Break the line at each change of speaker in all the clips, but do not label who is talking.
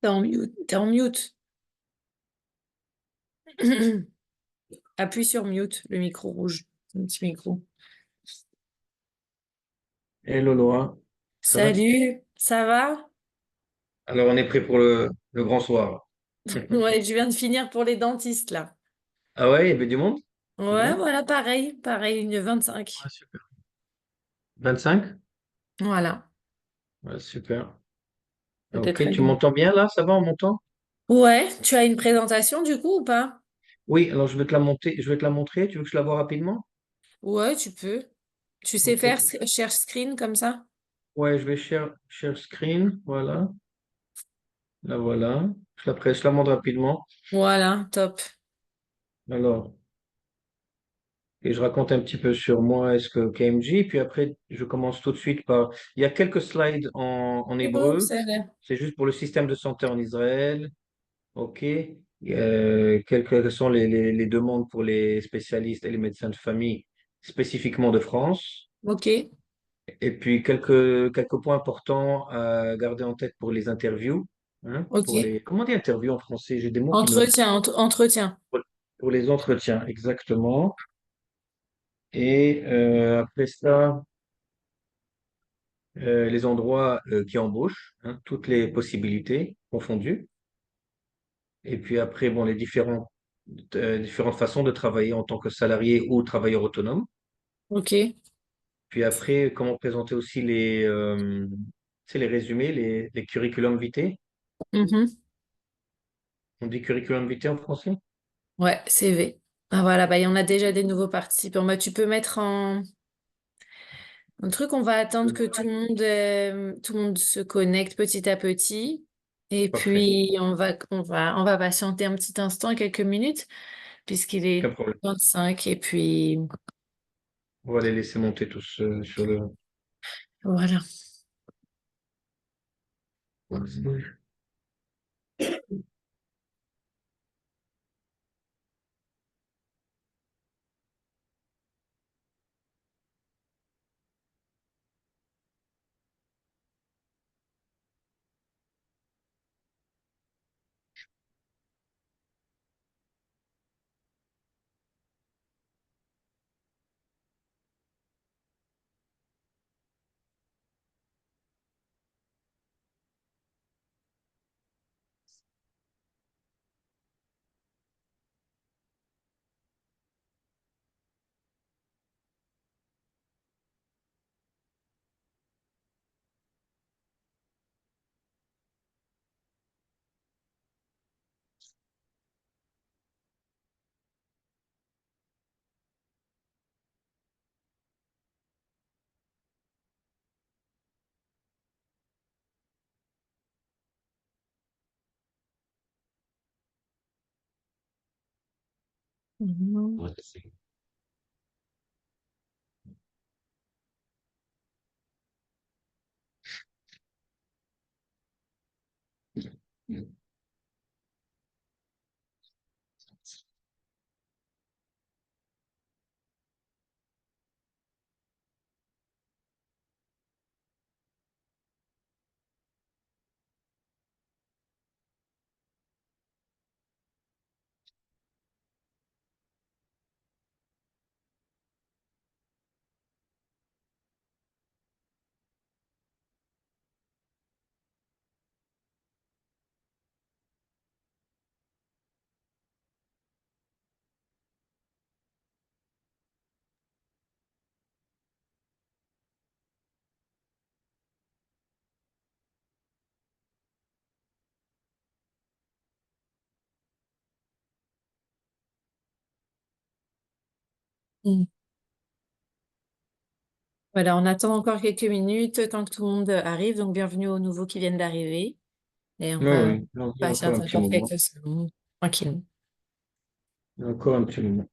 T'es en mute. T'es en mute. Appuie sur mute, le micro rouge, le petit micro.
Hello Laura, ça va?
Salut, ça va?
Alors on est prêt pour le grand soir.
Ouais, je viens de finir pour les dentistes là.
Ah ouais, il y avait du monde? C'est
Ouais,
bien?
voilà, pareil, pareil, une
Ouais,
25.
super. 25?
Voilà,
Ouais, super.
c'était
Ok,
très
tu
bien.
m'entends bien là? Ça va en montant?
Ouais, tu as une présentation du coup ou pas?
Oui, alors je vais te la monter, je vais te la montrer. Tu veux que je la vois rapidement?
Ouais, tu peux. Tu sais
Ok.
faire share screen comme ça?
Ouais, je vais share screen. Voilà. Là voilà. Je la montre rapidement.
Voilà, top.
Alors, et je raconte un petit peu sur moi, est-ce que KMG, puis après je commence tout de suite par. Il y a quelques slides en
C'est beau,
hébreu.
c'est vrai.
C'est juste pour le système de santé en Israël. OK. Quelles sont les demandes pour les spécialistes et les médecins de famille, spécifiquement de France?
Ok,
Et puis, quelques points importants à garder en tête pour les interviews. Hein,
ok.
comment on dit interview en français? J'ai des mots qui me.
Entretien, entretien.
Pour les entretiens, exactement. Et après ça, les endroits qui embauchent, hein, toutes les possibilités confondues. Et puis après, bon, différentes façons de travailler en tant que salarié ou travailleur autonome.
Ok.
Puis après, comment présenter aussi les résumés, les curriculum vitae.
Mhm.
On dit curriculum vitae en français?
Ouais, CV. Ah voilà, bah il y en a déjà des nouveaux participants. Bah, tu peux mettre en un truc, on va attendre que tout le monde se connecte petit à petit. Et
Parfait,
puis on va patienter un petit instant, quelques minutes, puisqu'il
aucun
est
problème.
25. Et puis
On va les laisser monter tous sur le.
voilà. Mhm. Mhm. Voilà, on attend encore quelques minutes tant que tout le monde arrive. Donc bienvenue aux nouveaux qui viennent d'arriver. Et on
Oui,
va
oui, il y a encore
patienter
un petit
encore
moment.
quelques secondes. Tranquille.
Il y a encore un petit moment.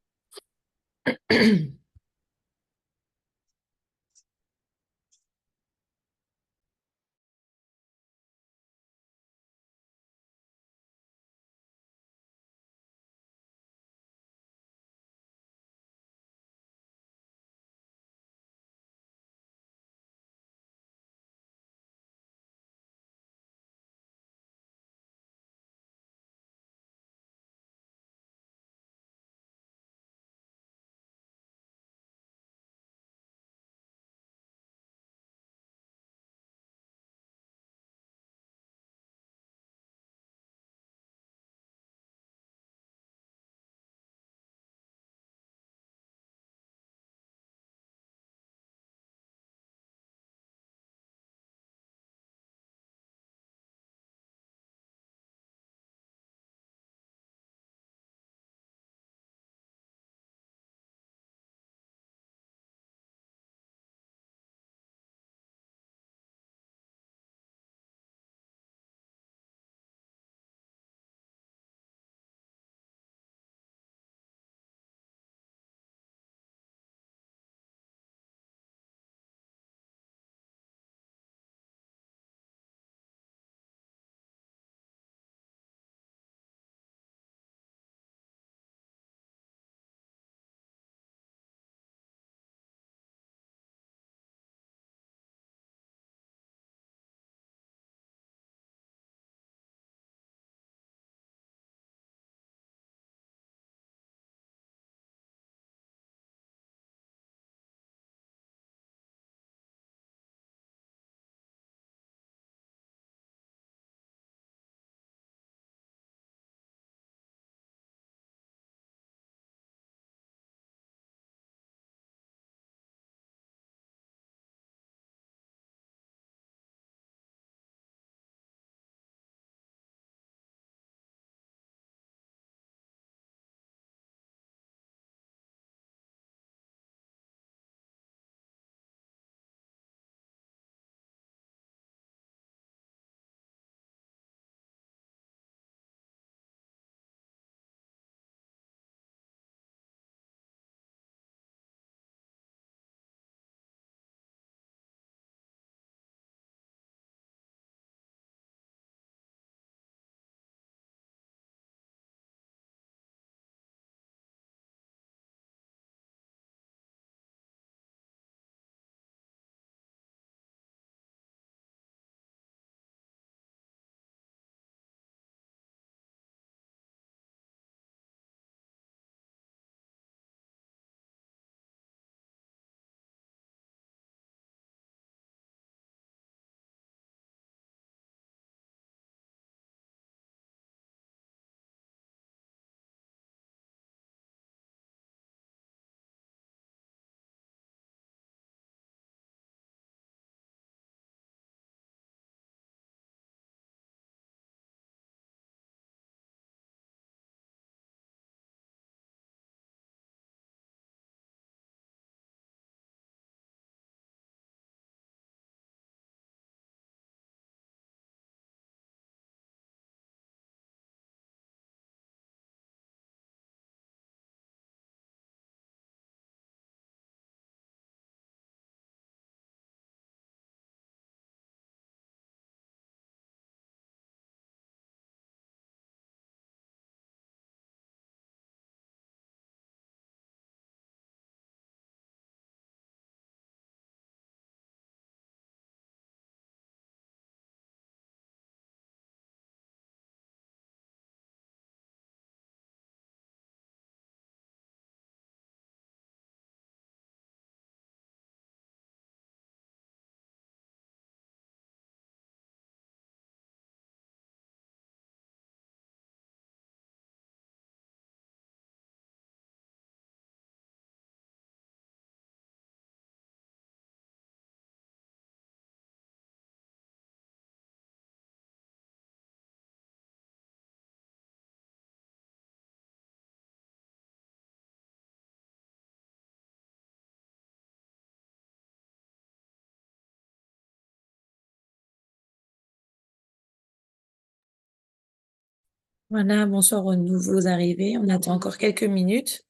Voilà, bonsoir aux nouveaux arrivés. On attend encore quelques minutes,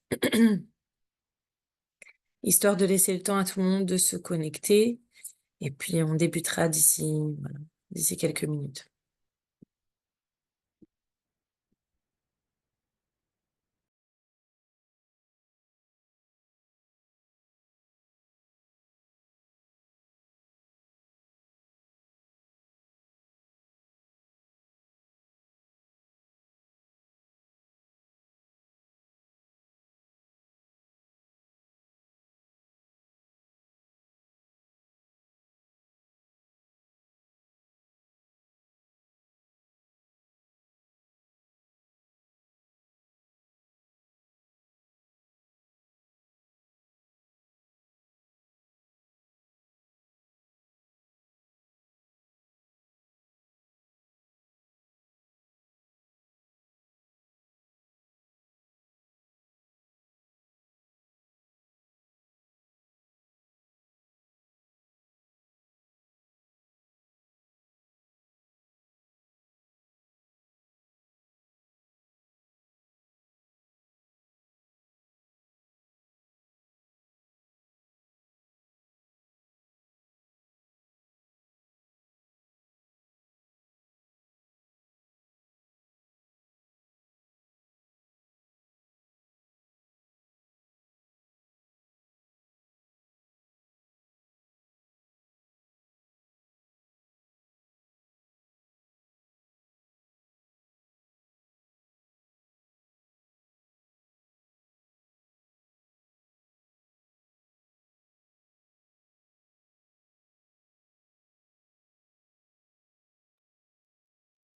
histoire de laisser le temps à tout le monde de se connecter. Et puis, on débutera voilà, d'ici quelques minutes.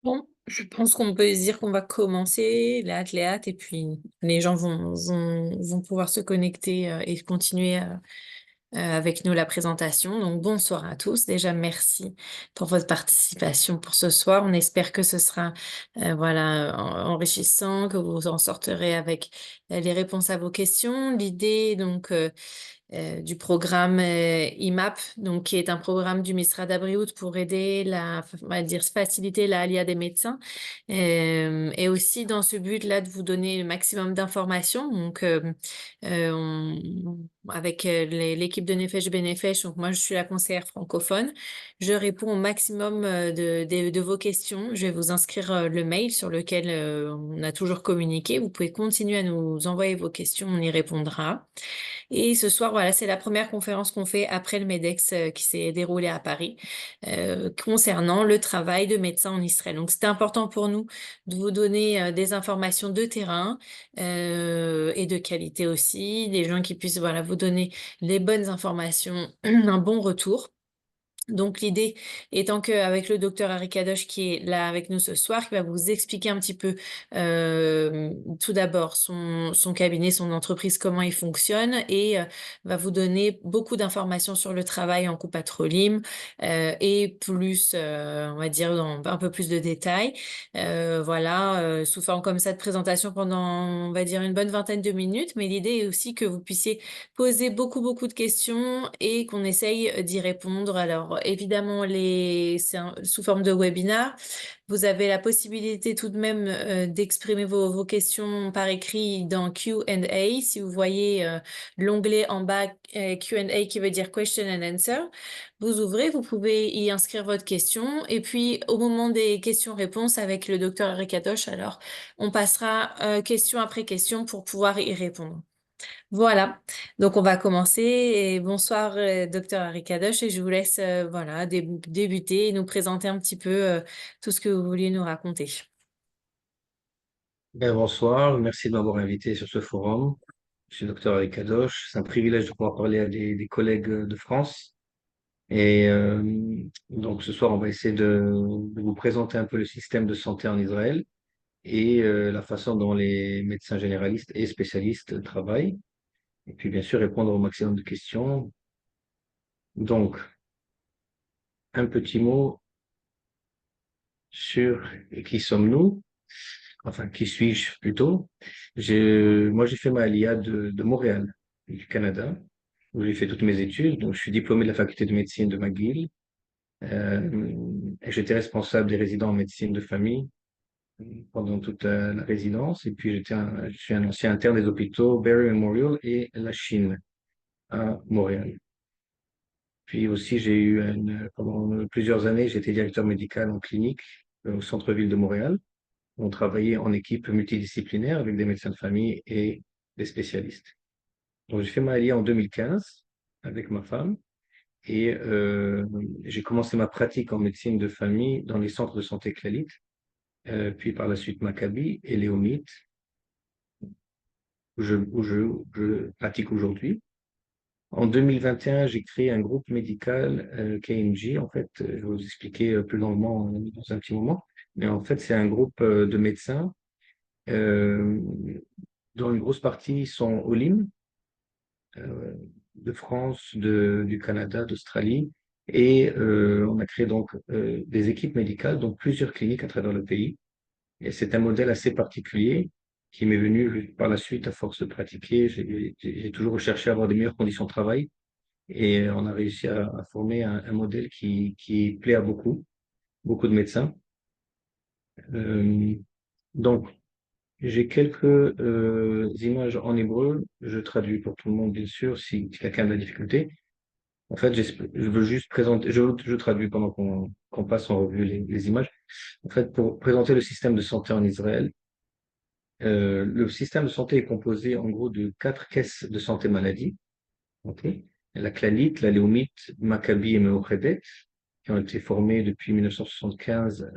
Bon, je pense qu'on peut se dire qu'on va commencer, les hâtes, et puis les gens vont pouvoir se connecter et continuer avec nous la présentation. Donc, bonsoir à tous. Déjà, merci pour votre participation pour ce soir. On espère que ce sera voilà, enrichissant, que vous en sortirez avec les réponses à vos questions. L'idée, donc, du programme IMAP, donc qui est un programme du ministère d'Abriout pour aider on va dire, faciliter la ALIA des médecins, et aussi dans ce but-là de vous donner le maximum d'informations. Donc, avec l'équipe de Nefesh Benefesh, donc moi je suis la conseillère francophone, je réponds au maximum de vos questions. Je vais vous inscrire le mail sur lequel on a toujours communiqué. Vous pouvez continuer à nous envoyer vos questions, on y répondra. Et ce soir, voilà, c'est la première conférence qu'on fait après le MEDEX qui s'est déroulé à Paris concernant le travail de médecins en Israël. Donc, c'était important pour nous de vous donner des informations de terrain et de qualité aussi, des gens qui puissent voilà, vous donner les bonnes informations, un bon retour. Donc l'idée étant qu'avec le docteur Harry Kadosh qui est là avec nous ce soir, qui va vous expliquer un petit peu tout d'abord son cabinet, son entreprise, comment il fonctionne et va vous donner beaucoup d'informations sur le travail en coupatrolim et plus, on va dire, dans un peu plus de détails. Voilà, sous forme comme ça de présentation pendant, on va dire, une bonne vingtaine de minutes. Mais l'idée est aussi que vous puissiez poser beaucoup de questions et qu'on essaye d'y répondre. Alors, évidemment, sous forme de webinar. Vous avez la possibilité tout de même d'exprimer vos questions par écrit dans Q&A. Si vous voyez l'onglet en bas Q&A qui veut dire Question and Answer, vous ouvrez, vous pouvez y inscrire votre question. Et puis, au moment des questions-réponses avec le docteur Rekatosh, alors, on passera question après question pour pouvoir y répondre. Voilà, donc on va commencer. Et bonsoir, docteur Harry Kadosh, et je vous laisse voilà, débuter et nous présenter un petit peu tout ce que vous vouliez nous raconter.
Ben, bonsoir, merci de m'avoir invité sur ce forum. Je suis docteur Ali Kadosh. C'est un privilège de pouvoir parler à des collègues de France. Et donc ce soir, on va essayer de vous présenter un peu le système de santé en Israël et la façon dont les médecins généralistes et spécialistes travaillent. Et puis bien sûr, répondre au maximum de questions. Donc, un petit mot sur qui sommes-nous, enfin qui suis-je plutôt. Moi, j'ai fait ma LIA de Montréal, du Canada, où j'ai fait toutes mes études. Donc, je suis diplômé de la faculté de médecine de McGill. Et j'étais responsable des résidents en médecine de famille pendant toute la résidence. Et puis, je suis un ancien interne des hôpitaux Barry Memorial et la Chine à Montréal. Puis aussi, pendant plusieurs années, j'étais directeur médical en clinique au centre-ville de Montréal. On travaillait en équipe multidisciplinaire avec des médecins de famille et des spécialistes. Donc, j'ai fait ma LIA en 2015 avec ma femme et j'ai commencé ma pratique en médecine de famille dans les centres de santé Clalit, puis par la suite Maccabi et Léomite, je pratique aujourd'hui. En 2021, j'ai créé un groupe médical KMG. En fait, je vais vous expliquer plus longuement dans un petit moment. Mais en fait, c'est un groupe de médecins euh, dont une grosse partie sont au LIM, euh, de France, du Canada, d'Australie. Et on a créé donc des équipes médicales, donc plusieurs cliniques à travers le pays. Et c'est un modèle assez particulier qui m'est venu par la suite à force de pratiquer. J'ai toujours recherché à avoir des meilleures conditions de travail. Et on a réussi à former un modèle qui plaît à beaucoup de médecins. Euh, donc, j'ai quelques images en hébreu. Je traduis pour tout le monde, bien sûr, si quelqu'un a de la difficulté. En fait, je veux juste présenter, je traduis pendant qu'on passe en revue les images. En fait, pour présenter le système de santé en Israël, le système de santé est composé en gros de 4 caisses de santé maladie. Ok. La Clalit, la Léomite, Maccabi et Meochedet, qui ont été formées depuis 1975.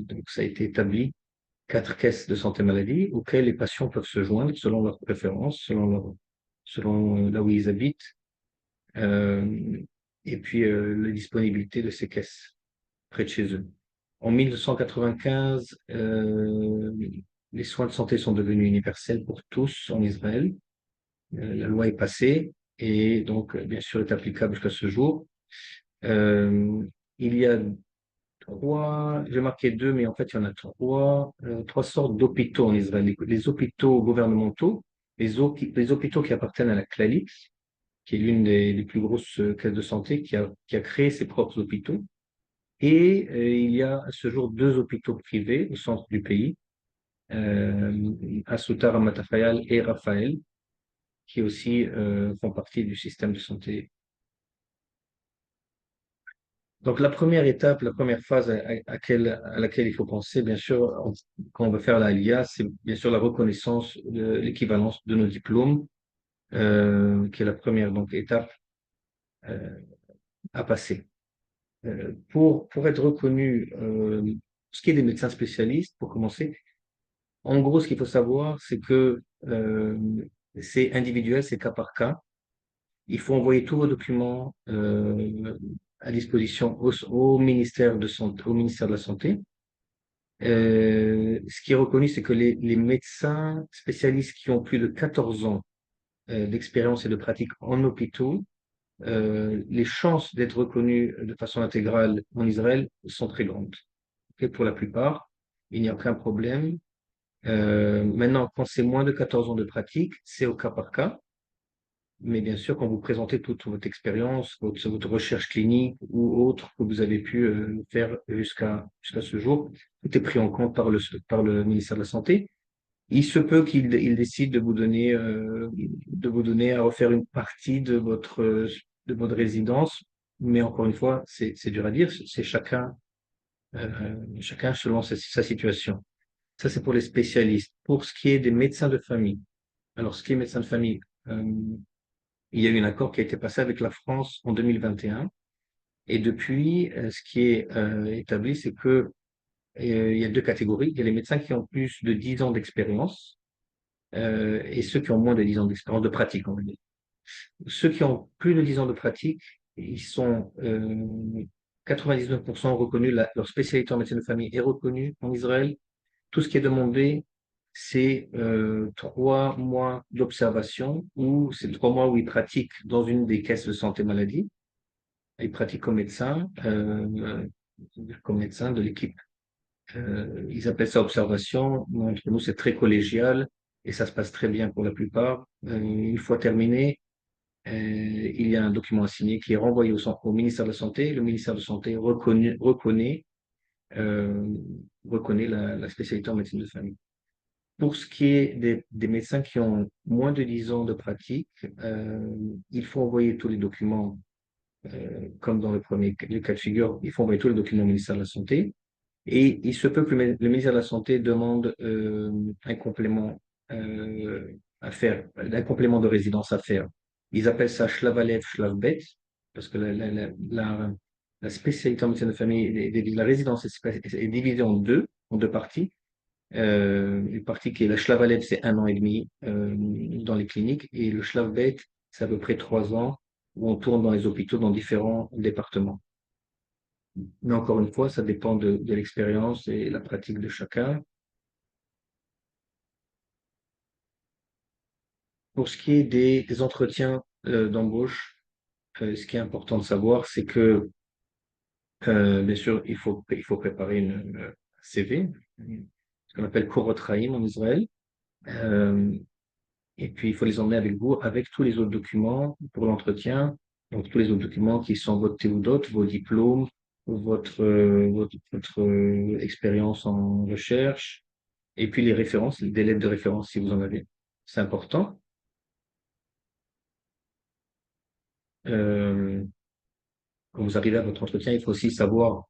Donc, ça a été établi 4 caisses de santé maladie auxquelles les patients peuvent se joindre selon leurs préférences, selon là où ils habitent, euh, et puis la disponibilité de ces caisses près de chez eux. En 1995, les soins de santé sont devenus universels pour tous en Israël. La loi est passée et donc, bien sûr, est applicable jusqu'à ce jour. Euh, il y a j'ai marqué deux, mais en fait, il y en a trois sortes d'hôpitaux en Israël. Les hôpitaux gouvernementaux, les hôpitaux qui appartiennent à la Clalit, qui est l'une des plus grosses caisses de santé, qui a créé ses propres hôpitaux. Et il y a à ce jour 2 hôpitaux privés au centre du pays, Assuta Ramat Ha'Chayal et Raphaël, qui aussi font partie du système de santé. Donc la première étape, la première phase à laquelle il faut penser, bien sûr, quand on veut faire la LIA, c'est bien sûr la reconnaissance de l'équivalence de nos diplômes, qui est la première donc, étape euh, à passer. Pour être reconnu, ce qui est des médecins spécialistes, pour commencer, en gros, ce qu'il faut savoir, c'est que c'est individuel, c'est cas par cas. Il faut envoyer tous vos documents à disposition au ministère de santé, au ministère de la Santé. Ce qui est reconnu, c'est que les médecins spécialistes qui ont plus de 14 ans d'expérience et de pratique en hôpitaux, les chances d'être reconnus de façon intégrale en Israël sont très grandes. Et pour la plupart, il n'y a aucun problème. Maintenant, quand c'est moins de 14 ans de pratique, c'est au cas par cas. Mais bien sûr, quand vous présentez toute votre expérience, votre recherche clinique ou autre que vous avez pu faire jusqu'à ce jour, tout est pris en compte par le ministère de la Santé. Il se peut qu'il décide de vous donner à refaire une partie de votre résidence, mais encore une fois, c'est dur à dire, c'est chacun selon sa situation. Ça, c'est pour les spécialistes. Pour ce qui est des médecins de famille, alors ce qui est médecin de famille, il y a eu un accord qui a été passé avec la France en 2021. Et depuis, ce qui est établi, c'est que il y a 2 catégories. Il y a les médecins qui ont plus de 10 ans d'expérience et ceux qui ont moins de 10 ans d'expérience de pratique, on va dire. Ceux qui ont plus de 10 ans de pratique, ils sont 99% reconnus, leur spécialité en médecine de famille est reconnue en Israël. Tout ce qui est demandé, c'est 3 mois d'observation ou c'est 3 mois où ils pratiquent dans une des caisses de santé maladie. Ils pratiquent comme médecin de l'équipe. Ils appellent ça observation. Entre nous, c'est très collégial et ça se passe très bien pour la plupart. Une fois terminé, il y a un document à signer qui est renvoyé au ministère de la Santé. Le ministère de la Santé reconnaît euh, reconnaît la spécialité en médecine de famille. Pour ce qui est des médecins qui ont moins de 10 ans de pratique, il faut envoyer tous les documents, comme dans le cas de figure, il faut envoyer tous les documents au ministère de la Santé. Et il se peut que le ministère de la Santé demande un complément à faire, un complément de résidence à faire. Ils appellent ça Shlavalev, Shlavbet, parce que la spécialité en médecine de famille, la résidence est divisée en deux parties. Une partie qui est la Shlavalev, c'est 1 an et demi dans les cliniques, et le Shlavbet, c'est à peu près 3 ans, où on tourne dans les hôpitaux dans différents départements. Mais encore une fois, ça dépend de l'expérience et la pratique de chacun. Pour ce qui est des entretiens d'embauche, ce qui est important de savoir, c'est que, bien sûr, il faut préparer une CV, ce qu'on appelle Korot Chaim en Israël. Euh, et puis, il faut les emmener avec vous, avec tous les autres documents pour l'entretien. Donc, tous les autres documents qui sont votre Théodote, vos diplômes, votre expérience en recherche, et puis les références, des lettres de référence si vous en avez. C'est important. Euh, Quand vous arrivez à votre entretien, il faut aussi savoir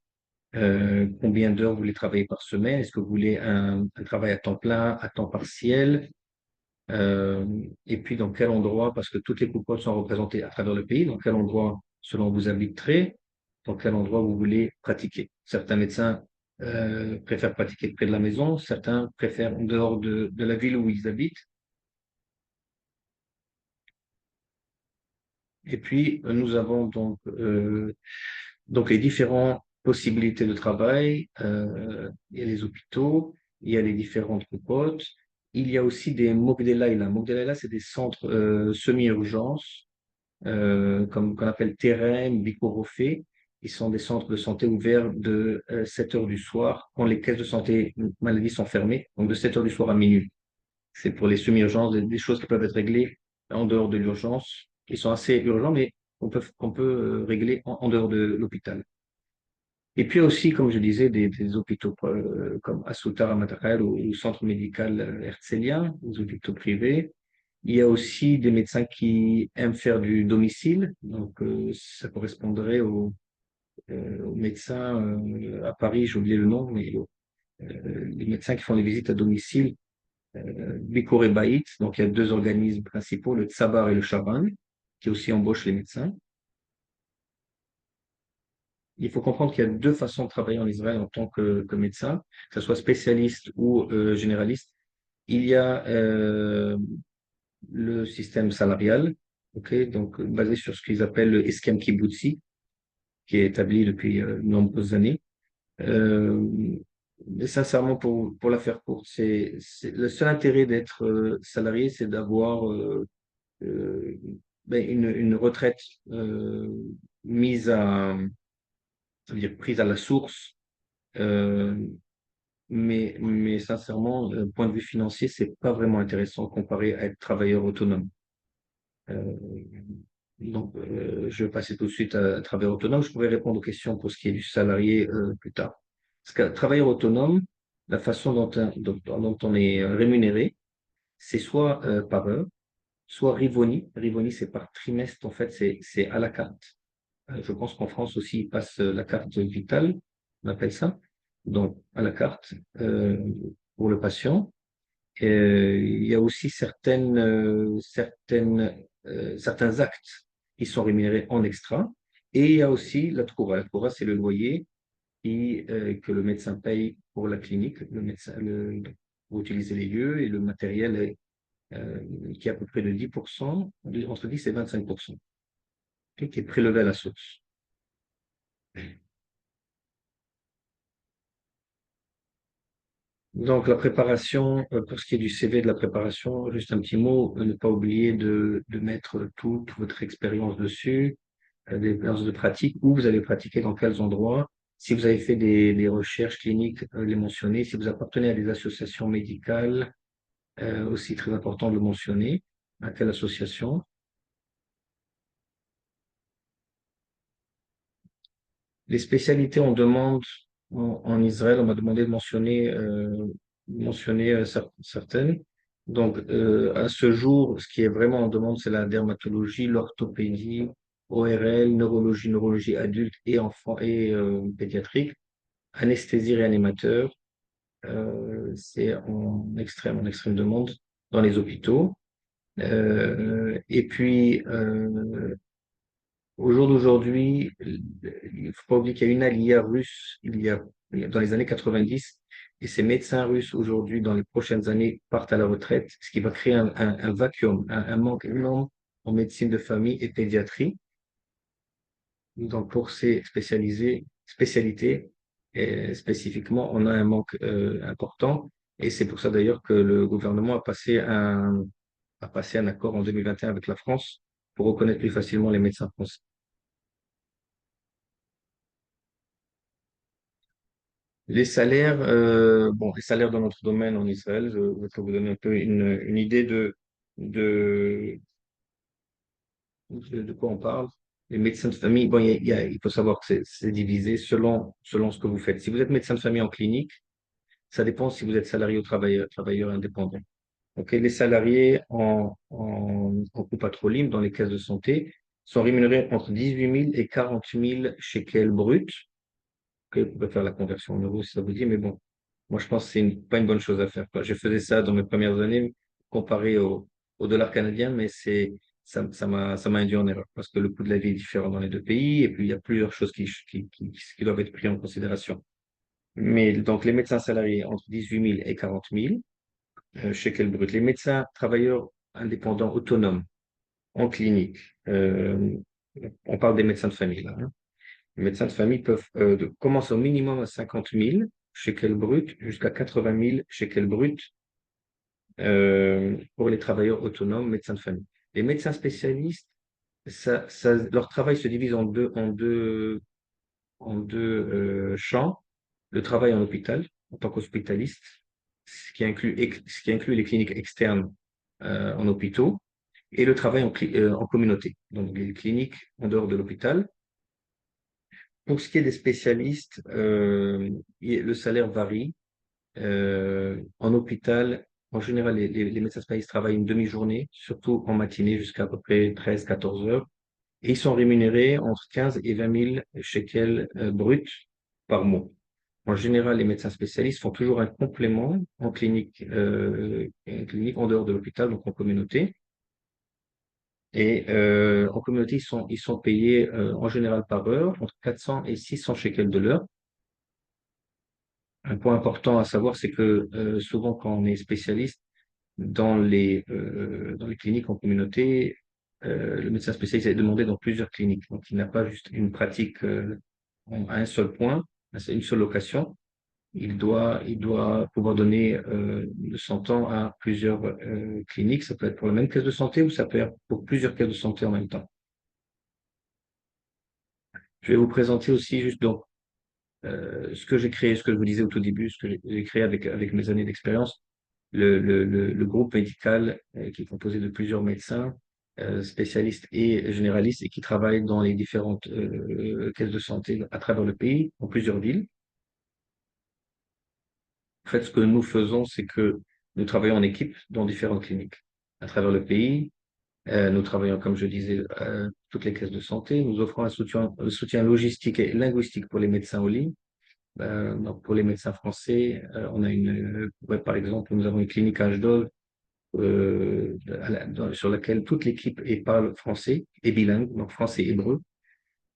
combien d'heures vous voulez travailler par semaine. Est-ce que vous voulez un travail à temps plein, à temps partiel? Et puis dans quel endroit, parce que toutes les coupoles sont représentées à travers le pays, dans quel endroit, selon où vous habiterez, dans quel endroit vous voulez pratiquer. Certains médecins préfèrent pratiquer près de la maison, certains préfèrent en dehors de la ville où ils habitent. Et puis, nous avons donc les différentes possibilités de travail. Il y a les hôpitaux, il y a les différentes coupotes. Il y a aussi des Mokdei Laila. Mokdei Laila, c'est des centres semi-urgence, comme qu'on appelle Terem, Bikorofé. Ils sont des centres de santé ouverts de 7 heures du soir, quand les caisses de santé maladie sont fermées, donc de 7 heures du soir à minuit. C'est pour les semi-urgences, des choses qui peuvent être réglées en dehors de l'urgence, qui sont assez urgents, mais qu'on peut régler en dehors de l'hôpital. Et puis aussi, comme je disais, des hôpitaux comme Assuta Ramatakal ou le centre médical herzlien, les hôpitaux privés. Il y a aussi des médecins qui aiment faire du domicile, donc ça correspondrait aux médecins à Paris, j'ai oublié le nom, mais les médecins qui font des visites à domicile Bikor et Baït, donc il y a deux organismes principaux, le Tsabar et le Shaban, qui aussi embauchent les médecins. Il faut comprendre qu'il y a deux façons de travailler en Israël en tant que médecin, que ce soit spécialiste ou généraliste. Il y a le système salarial, donc basé sur ce qu'ils appellent le Eskem Kibbutzi, qui est établi depuis de nombreuses années. Euh, mais sincèrement, pour la faire courte, le seul intérêt d'être salarié, c'est d'avoir euh, une retraite mise ça veut dire prise à la source, euh, mais sincèrement, point de vue financier, c'est pas vraiment intéressant comparé à être travailleur autonome. Euh, je vais passer tout de suite à travailleur autonome. Je pourrais répondre aux questions pour ce qui est du salarié plus tard. Parce que travailleur autonome, la façon dont on est rémunéré, c'est soit par heure, soit Rivoni. Rivoni, c'est par trimestre, en fait, c'est à la carte. Je pense qu'en France aussi, ils passent la carte vitale, on appelle ça. Donc, à la carte pour le patient. Il y a aussi certains actes qui sont rémunérés en extra. Et il y a aussi la Troura. La Troura, c'est le loyer que le médecin paye pour la clinique, pour utiliser les lieux et le matériel qui est à peu près de 10%, entre 10 et 25%, qui est prélevé à la source. Donc, la préparation, pour ce qui est du CV de la préparation, juste un petit mot, ne pas oublier de mettre toute votre expérience dessus, des expériences de pratique, où vous avez pratiqué, dans quels endroits. Si vous avez fait des recherches cliniques, les mentionner. Si vous appartenez à des associations médicales, aussi très important de le mentionner. À quelle association? Les spécialités, on demande en Israël, on m'a demandé de mentionner certaines. Donc, à ce jour, ce qui est vraiment en demande, c'est la dermatologie, l'orthopédie, ORL, neurologie adulte et enfant et pédiatrique, anesthésie réanimateur. C'est en extrême demande dans les hôpitaux. Et puis, au jour d'aujourd'hui, il ne faut pas oublier qu'il y a une alia russe dans les années 90, et ces médecins russes aujourd'hui, dans les prochaines années, partent à la retraite, ce qui va créer un vacuum, un manque énorme en médecine de famille et pédiatrie. Donc, pour ces spécialités, et spécifiquement, on a un manque important, et c'est pour ça d'ailleurs que le gouvernement a passé un accord en 2021 avec la France pour reconnaître plus facilement les médecins français. Les salaires, les salaires dans notre domaine en Israël, je peux vous donner un peu une idée de, de quoi on parle. Les médecins de famille, bon, il faut savoir que c'est divisé selon ce que vous faites. Si vous êtes médecin de famille en clinique, ça dépend si vous êtes salarié ou travailleur indépendant. Ok, les salariés en Coupa-Trolim, dans les caisses de santé, sont rémunérés entre 18 000 et 40 000 shekels bruts. Ok, vous pouvez faire la conversion en euros si ça vous dit, mais bon, moi je pense que pas une bonne chose à faire, quoi. Je faisais ça dans mes premières années comparé au dollar canadien, mais ça m'a induit en erreur parce que le coût de la vie est différent dans les deux pays et puis il y a plusieurs choses qui doivent être prises en considération. Mais donc les médecins salariés entre 18 000 et 40 000 shekels brut. Les médecins travailleurs indépendants autonomes en clinique, on parle des médecins de famille là, hein. Les médecins de famille peuvent commencer au minimum à 50 000 shekels brut jusqu'à 80 000 shekels brut pour les travailleurs autonomes, médecins de famille. Les médecins spécialistes, leur travail se divise en deux champs. Le travail en hôpital, en tant qu'hospitaliste, ce qui inclut les cliniques externes en hôpitaux, et le travail en communauté, donc les cliniques en dehors de l'hôpital. Pour ce qui est des spécialistes, le salaire varie. En hôpital, en général, les médecins spécialistes travaillent une demi-journée, surtout en matinée jusqu'à peu près 13-14 heures. Et ils sont rémunérés entre 15 et 20 000 shekels bruts par mois. En général, les médecins spécialistes font toujours un complément en clinique en dehors de l'hôpital, donc en communauté. Et en communauté, ils sont payés en général par heure, entre 400 et 600 shekels de l'heure. Un point important à savoir, c'est que souvent, quand on est spécialiste dans les cliniques en communauté, le médecin spécialiste est demandé dans plusieurs cliniques. Donc, il n'a pas juste une pratique à un seul point, à une seule location. Il doit pouvoir donner de son temps à plusieurs cliniques. Ça peut être pour la même caisse de santé ou ça peut être pour plusieurs caisses de santé en même temps. Je vais vous présenter aussi juste donc ce que j'ai créé, ce que je vous disais au tout début, ce que j'ai créé avec mes années d'expérience, le groupe médical qui est composé de plusieurs médecins, spécialistes et généralistes et qui travaillent dans les différentes caisses de santé à travers le pays, dans plusieurs villes. En fait, ce que nous faisons, c'est que nous travaillons en équipe dans différentes cliniques à travers le pays. Nous travaillons, comme je disais, toutes les caisses de santé. Nous offrons un soutien logistique et linguistique pour les médecins en ligne. Donc pour les médecins français, par exemple, nous avons une clinique à Ashdod sur laquelle toute l'équipe parle français et bilingue, donc français et hébreu.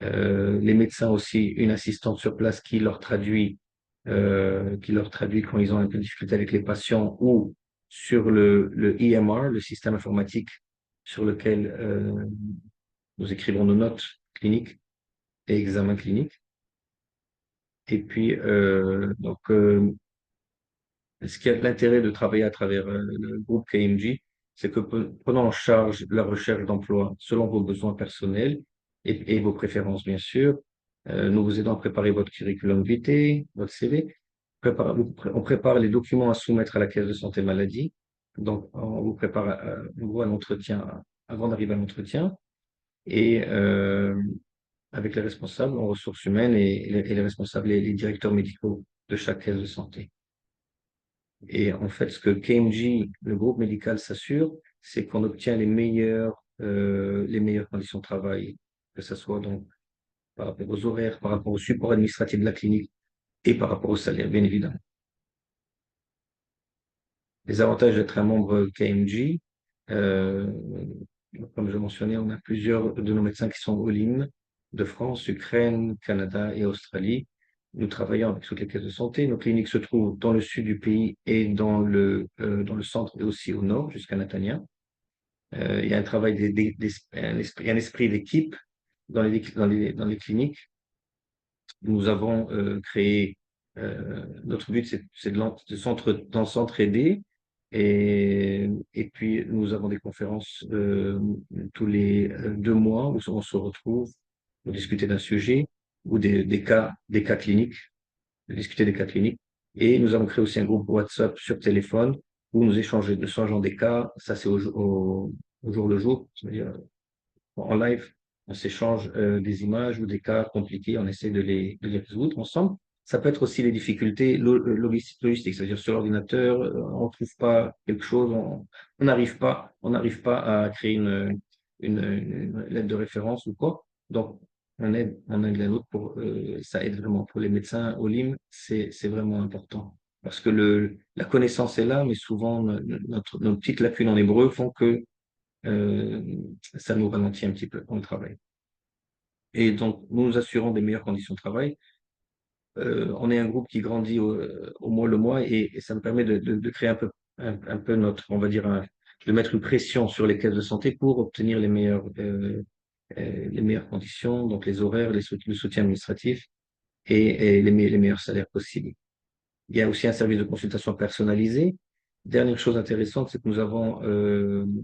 Les médecins aussi, une assistante sur place qui leur traduit quand ils ont un peu de difficulté avec les patients ou sur le EMR, le système informatique sur lequel nous écrivons nos notes cliniques et examens cliniques. Et puis, ce qui a de l'intérêt de travailler à travers le groupe KMG, c'est que prenons en charge la recherche d'emploi selon vos besoins personnels et vos préférences, bien sûr. Nous vous aidons à préparer votre curriculum vitae, votre CV. On prépare les documents à soumettre à la caisse de santé maladie. Donc, on vous prépare en gros à l'entretien avant d'arriver à l'entretien. Et avec les responsables en ressources humaines et les responsables et les directeurs médicaux de chaque caisse de santé. Et en fait, ce que KMG, le groupe médical, s'assure, c'est qu'on obtient les meilleures conditions de travail, que ce soit donc par rapport aux horaires, par rapport au support administratif de la clinique et par rapport au salaire, bien évidemment. Les avantages d'être un membre KMG, euh, comme je mentionnais, on a plusieurs de nos médecins qui sont all-in de France, Ukraine, Canada et Australie. Nous travaillons avec toutes les caisses de santé. Nos cliniques se trouvent dans le sud du pays et dans le centre et aussi au nord, jusqu'à Natania. Il y a un travail, un esprit d'équipe dans les cliniques. Nous avons créé, notre but, c'est de s'entraider. Et puis, nous avons des conférences tous les 2 mois où on se retrouve pour discuter d'un sujet ou des cas cliniques, discuter des cas cliniques. Et nous avons créé aussi un groupe WhatsApp sur téléphone où nous échangeons des cas. Ça, c'est au jour le jour, c'est-à-dire en live, on s'échange des images ou des cas compliqués, on essaie de les résoudre ensemble. Ça peut être aussi les difficultés logistiques, c'est-à-dire sur l'ordinateur, on ne trouve pas quelque chose, on n'arrive pas à créer une lettre de référence ou quoi. Donc, on aide l'un l'autre ça aide vraiment. Pour les médecins au LIM, c'est vraiment important. Parce que la connaissance est là, mais souvent, nos petites lacunes en hébreu font que euh, ça nous ralentit un petit peu dans le travail. Et donc, nous nous assurons des meilleures conditions de travail. On est un groupe qui grandit au mois le mois et ça me permet de créer un peu on va dire, de mettre une pression sur les caisses de santé pour obtenir les meilleures conditions, donc les horaires, le soutien administratif et les meilleurs salaires possibles. Il y a aussi un service de consultation personnalisé. Dernière chose intéressante, c'est que nous avons,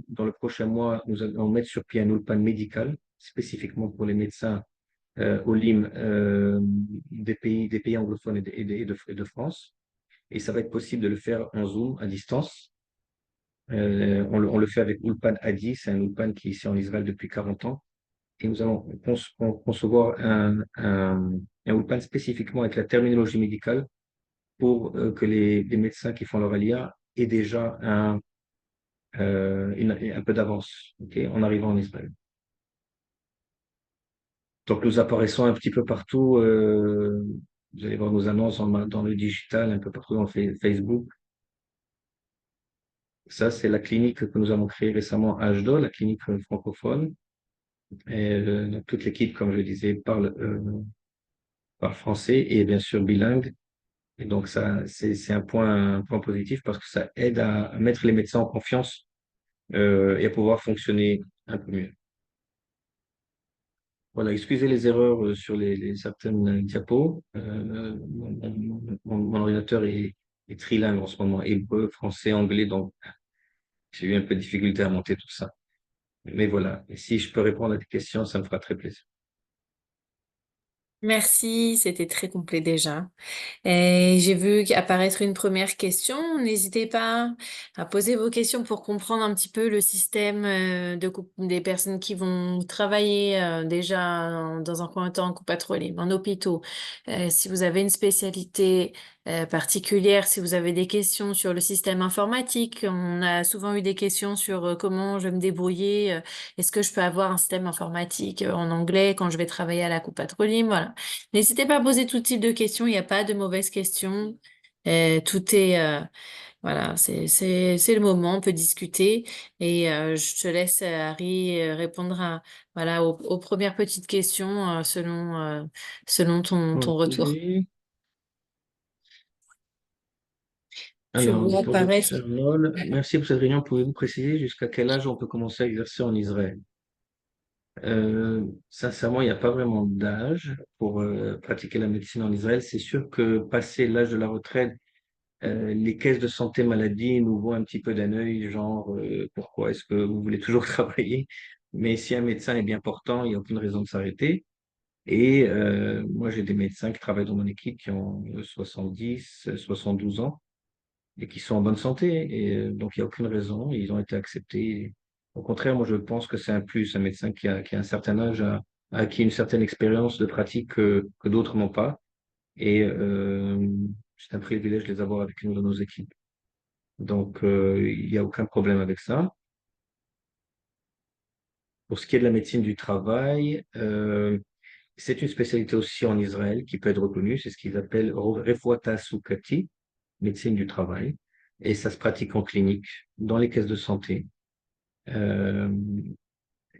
dans le prochain mois, nous allons mettre sur pied un ulpan médical, spécifiquement pour les médecins au LIM des pays anglophones et de France. Et ça va être possible de le faire en Zoom, à distance. On le fait avec Ulpan Adi, c'est un Ulpan qui est ici en Israël depuis 40 ans. Et nous allons concevoir un Ulpan spécifiquement avec la terminologie médicale pour que les médecins qui font leur alia aient déjà un peu d'avance, ok, en arrivant en Israël. Donc nous apparaissons un petit peu partout. Vous allez voir nos annonces dans le digital, un peu partout dans Facebook. Ça, c'est la clinique que nous avons créée récemment à Ashdod, la clinique francophone. Et donc, toute l'équipe, comme je disais, parle français et bien sûr bilingue. Et donc ça, c'est un point positif parce que ça aide à mettre les médecins en confiance et à pouvoir fonctionner un peu mieux. Voilà, excusez les erreurs sur certaines diapos. Mon ordinateur est trilingue en ce moment, hébreu, français, anglais, donc j'ai eu un peu de difficulté à monter tout ça. Mais voilà, et si je peux répondre à tes questions, ça me fera très plaisir.
Merci, c'était très complet déjà. Et j'ai vu apparaître une première question. N'hésitez pas à poser vos questions pour comprendre un petit peu le système des personnes qui vont travailler déjà dans un premier temps en coupe en hôpitaux. Si vous avez une spécialité particulière, si vous avez des questions sur le système informatique, on a souvent eu des questions sur comment je vais me débrouiller. Est-ce que je peux avoir un système informatique en anglais quand je vais travailler à la coupe Voilà. N'hésitez pas à poser tout type de questions, il n'y a pas de mauvaises questions. Tout est, voilà, c'est le moment, on peut discuter. Et je te laisse, Harry, répondre voilà, aux premières petites questions selon ton
Ok.
retour. Tu
Alors,
vois
pour
apparaître.
Dr. Noll, merci pour cette réunion. Pouvez-vous préciser jusqu'à quel âge on peut commencer à exercer en Israël? Sincèrement, il n'y a pas vraiment d'âge pour pratiquer la médecine en Israël. C'est sûr que passé l'âge de la retraite, les caisses de santé maladie nous voient un petit peu d'un œil, genre, pourquoi est-ce que vous voulez toujours travailler? Mais si un médecin est bien portant, il n'y a aucune raison de s'arrêter. Et moi, j'ai des médecins qui travaillent dans mon équipe qui ont 70, 72 ans et qui sont en bonne santé. Et donc, il n'y a aucune raison. Ils ont été acceptés. Au contraire, moi, je pense que c'est un plus, un médecin qui a un certain âge acquis une certaine expérience de pratique que d'autres n'ont pas. Et c'est un privilège de les avoir avec nous dans nos équipes. Donc, il n'y a aucun problème avec ça. Pour ce qui est de la médecine du travail, c'est une spécialité aussi en Israël qui peut être reconnue. C'est ce qu'ils appellent Refoua Ta'assoukati, médecine du travail. Et ça se pratique en clinique, dans les caisses de santé. Euh,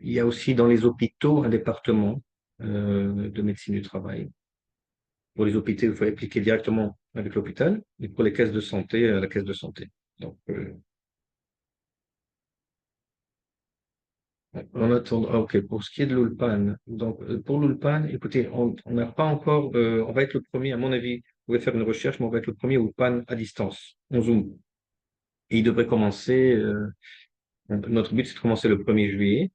il y a aussi dans les hôpitaux un département de médecine du travail. Pour les hôpitaux, il faut appliquer directement avec l'hôpital, et pour les caisses de santé, la caisse de santé. Donc, en attendant, ah, ok, pour ce qui est de l'Ulpan, donc pour l'Ulpan, écoutez, on n'a pas encore, on va être le premier, à mon avis, vous pouvez faire une recherche, mais on va être le premier Ulpan à distance, en Zoom. Et il devrait commencer, notre but c'est de commencer le 1er juillet.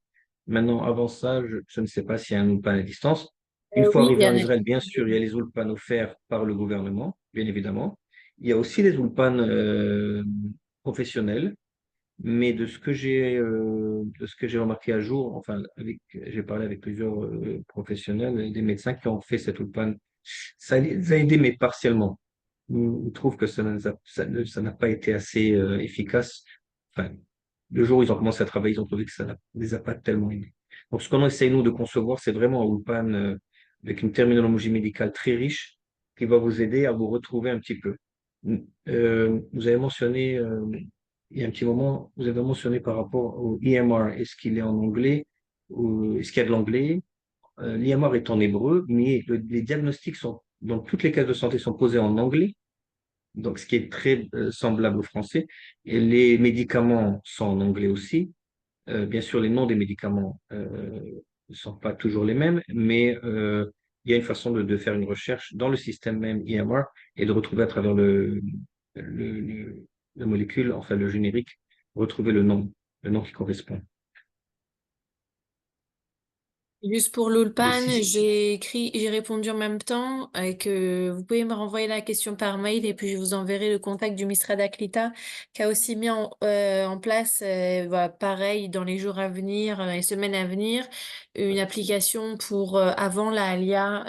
Maintenant, avant ça, je ne sais pas s'il y a un Ulpan à distance. Une fois
Oui, il
arrivé
y
en
en a.
Israël, bien sûr, il y a les Ulpan offerts par le gouvernement, bien évidemment. Il y a aussi les Ulpan professionnels. Mais de ce que j'ai remarqué à jour, enfin, j'ai parlé avec plusieurs professionnels, des médecins qui ont fait cette ULPAN. Ça les a aidés, mais partiellement. Ils trouvent que ça n'a pas été assez efficace. Enfin, le jour où ils ont commencé à travailler, ils ont trouvé que ça ne les a pas tellement aidés. Donc, ce qu'on essaie, nous, de concevoir, c'est vraiment un ULPAN avec une terminologie médicale très riche qui va vous aider à vous retrouver un petit peu. Vous avez mentionné il y a un petit moment, vous avez mentionné par rapport au EMR, est-ce qu'il est en anglais ou est-ce qu'il y a de l'anglais? L'EMR est en hébreu, mais les diagnostics sont, dans toutes les cases de santé sont posés en anglais, donc ce qui est très semblable au français. Et les médicaments sont en anglais aussi. Bien sûr, les noms des médicaments ne sont pas toujours les mêmes, mais il y a une façon de faire une recherche dans le système même EMR et de retrouver à travers le, le- la molécule, enfin le générique, retrouver le nom qui correspond.
Juste pour
Le
l'Ulpan,
sys-
j'ai répondu en même temps et que vous pouvez me renvoyer la question par mail et puis je vous enverrai le contact du Misra d'Aklita qui a aussi mis en place, voilà, pareil, dans les jours à venir, dans les semaines à venir, une application pour avant la Alia,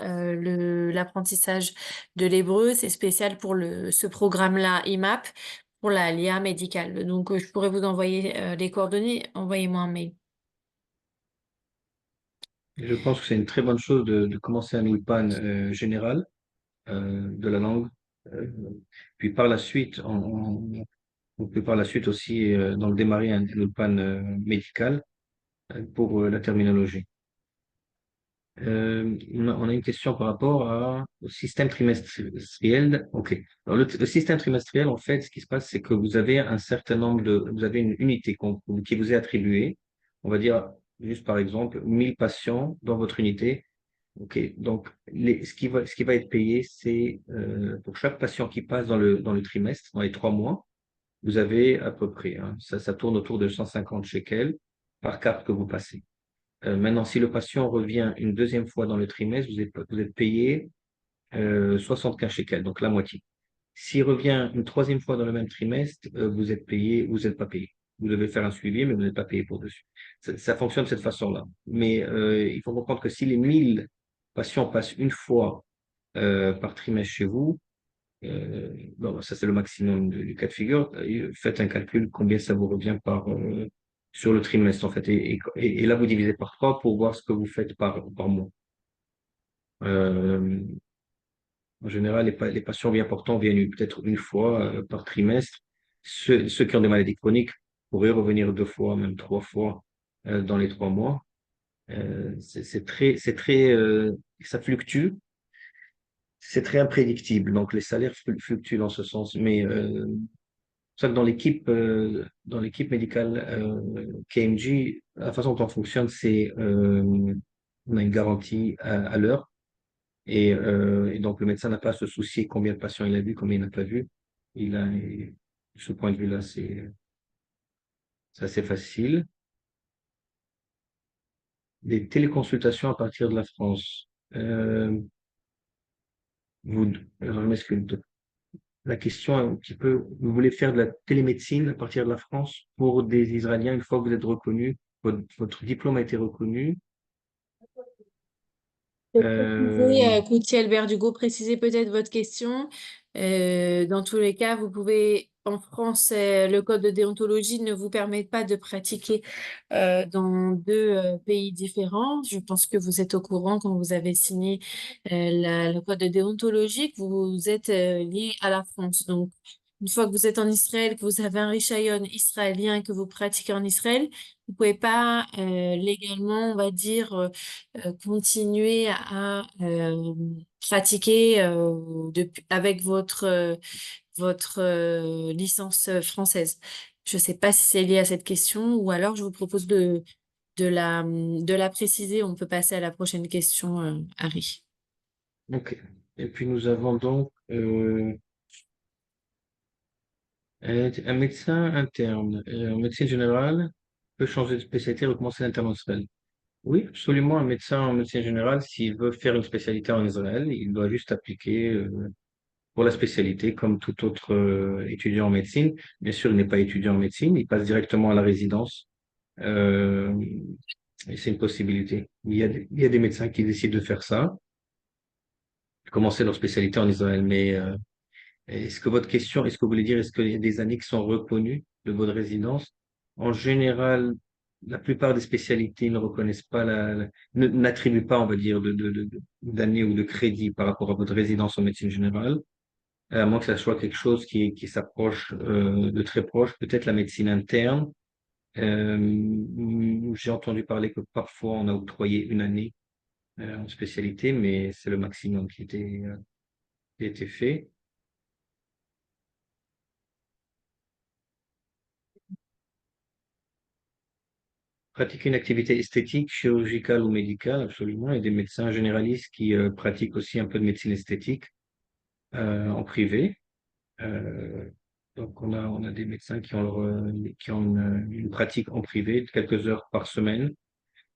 l'apprentissage de l'hébreu. C'est spécial pour ce programme-là, IMAP, pour la Alia médicale. Donc, je pourrais vous envoyer les coordonnées. Envoyez-moi un mail.
je pense que c'est une très bonne chose de commencer un ULPAN général de la langue. Euh, Puis par la suite, on peut par la suite aussi donc démarrer un ULPAN médical pour la terminologie. On a une question par rapport au système trimestriel. OK. Alors, le système trimestriel, en fait, ce qui se passe, c'est que vous avez un certain nombre vous avez une unité qui vous est attribuée. On va dire, juste par exemple, 1000 patients dans votre unité. OK. Donc, ce qui va être payé, c'est pour chaque patient qui passe dans le trimestre, dans les 3 mois, vous avez à peu près, hein, ça tourne autour de 150 shekels par carte que vous passez. Maintenant, si le patient revient une deuxième fois dans le trimestre, vous êtes payé 75 shekels, donc la moitié. S'il revient une troisième fois dans le même trimestre, vous êtes payé, vous n'êtes pas payé. Vous devez faire un suivi, mais vous n'êtes pas payé pour dessus. Ça fonctionne de cette façon-là. Mais il faut comprendre que si les 1000 patients passent une fois par trimestre chez vous, bon, ça c'est le maximum du cas de figure. Faites un calcul, combien ça vous revient sur le trimestre en fait. Et là, vous divisez par 3 pour voir ce que vous faites par mois. Euh, En général, les patients bien portants viennent peut-être une fois par trimestre. Ceux qui ont des maladies chroniques pourraient revenir 2 fois, même 3 fois dans les 3 mois. C'est très, ça fluctue. C'est très imprédictible. Donc, les salaires fluctuent dans ce sens. Mais c'est ça que dans l'équipe médicale KMG, la façon dont on fonctionne, c'est on a une garantie à l'heure. Et donc, le médecin n'a pas à se soucier combien de patients il a vu, combien il n'a pas vu. De ce point de vue-là, c'est assez facile. Des téléconsultations à partir de la France. Vous, alors, je m'excuse. La question est un petit peu, vous voulez faire de la télémédecine à partir de la France pour des Israéliens une fois que vous êtes reconnu, votre diplôme a été reconnu. Euh,
Coutier Albert Dugo, précisez peut-être votre question. Dans tous les cas, vous pouvez, en France, le code de déontologie ne vous permet pas de pratiquer dans deux pays différents. Je pense que vous êtes au courant quand vous avez signé le code de déontologie que vous êtes lié à la France. Donc, une fois que vous êtes en Israël, que vous avez un Rishayon israélien que vous pratiquez en Israël, vous pouvez pas légalement, on va dire, continuer à pratiquer avec votre licence française. Je ne sais pas si c'est lié à cette question ou alors je vous propose de la préciser. On peut passer à la prochaine question, Harry.
ok. Et puis nous avons donc un médecin interne, en médecine générale, peut changer de spécialité et recommencer l'interne en Israël. Oui, absolument. Un médecin en médecine générale, s'il veut faire une spécialité en Israël, il doit juste appliquer pour la spécialité comme tout autre étudiant en médecine. Bien sûr, il n'est pas étudiant en médecine, il passe directement à la résidence. Euh, et c'est une possibilité. Il y a des médecins qui décident de faire ça, de commencer leur spécialité en Israël. Mais est-ce que votre question, est-ce que vous voulez dire, est-ce qu'il y a des années qui sont reconnues de votre résidence? En général, la plupart des spécialités ne reconnaissent pas n'attribuent pas, on va dire, d'années ou de crédits par rapport à votre résidence en médecine générale, à moins que ça soit quelque chose qui s'approche de très proche, peut-être la médecine interne. J'ai entendu parler que parfois on a octroyé une année en spécialité, mais c'est le maximum qui a été fait. Pratiquer une activité esthétique, chirurgicale ou médicale, absolument. Il y a des médecins généralistes qui pratiquent aussi un peu de médecine esthétique en privé. Euh, donc, on a des médecins qui ont une pratique en privé de quelques heures par semaine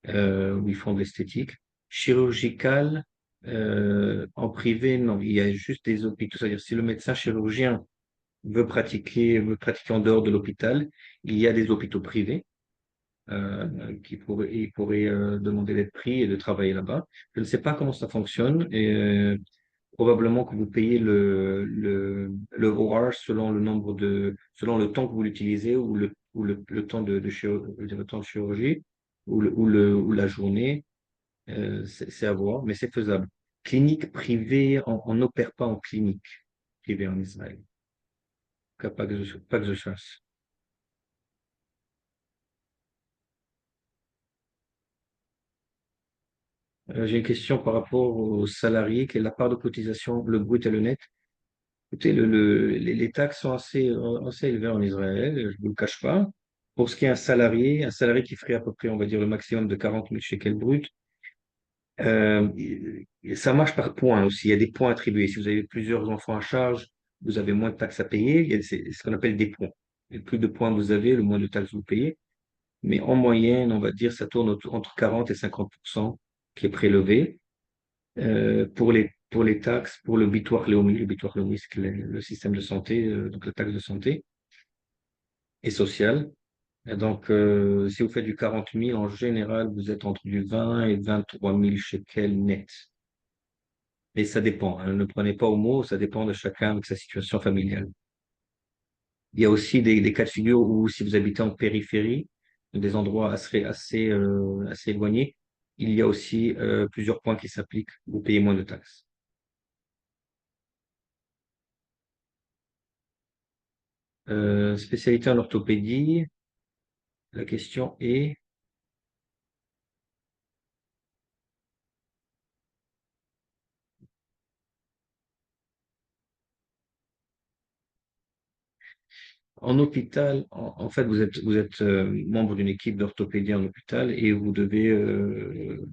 où ils font de l'esthétique. Chirurgicale, en privé, non. Il y a juste des hôpitaux. C'est-à-dire, si le médecin chirurgien veut pratiquer en dehors de l'hôpital, il y a des hôpitaux privés il pourrait demander d'être pris et de travailler là-bas. Je ne sais pas comment ça fonctionne et probablement que vous payez le OR selon selon le temps que vous l'utilisez le temps le temps de chirurgie ou la journée. C'est à voir, mais c'est faisable. Clinique privée, on n'opère pas en clinique privée en Israël. En tout cas, pas que je sache. J'ai une question par rapport aux salariés. Quelle est la part de cotisation, le brut et le net? Écoutez, les taxes sont assez élevées en Israël, je ne vous le cache pas. Pour ce qui est un salarié qui ferait à peu près, on va dire, le maximum de 40 000 shekels brut, ça marche par points aussi. Il y a des points attribués. Si vous avez plusieurs enfants à charge, vous avez moins de taxes à payer. C'est ce qu'on appelle des points. Le plus de points vous avez, le moins de taxes vous payez. Mais en moyenne, on va dire, ça tourne entre 40 et 50% qui est prélevé. Pour les taxes, pour le bitoire Leumi, c'est le système de santé, donc la taxe de santé et sociale. Et donc, si vous faites du 40 000, en général, vous êtes entre du 20 et 23 000 shekels net. Mais ça dépend, hein. Ne prenez pas au mot, ça dépend de chacun avec sa situation familiale. Il y a aussi des cas de figure où si vous habitez en périphérie, des endroits assez éloignés, il y a aussi plusieurs points qui s'appliquent. Vous payez moins de taxes. Spécialité en orthopédie. La question est, en hôpital, en fait, vous êtes membre d'une équipe d'orthopédie en hôpital et vous devez, euh,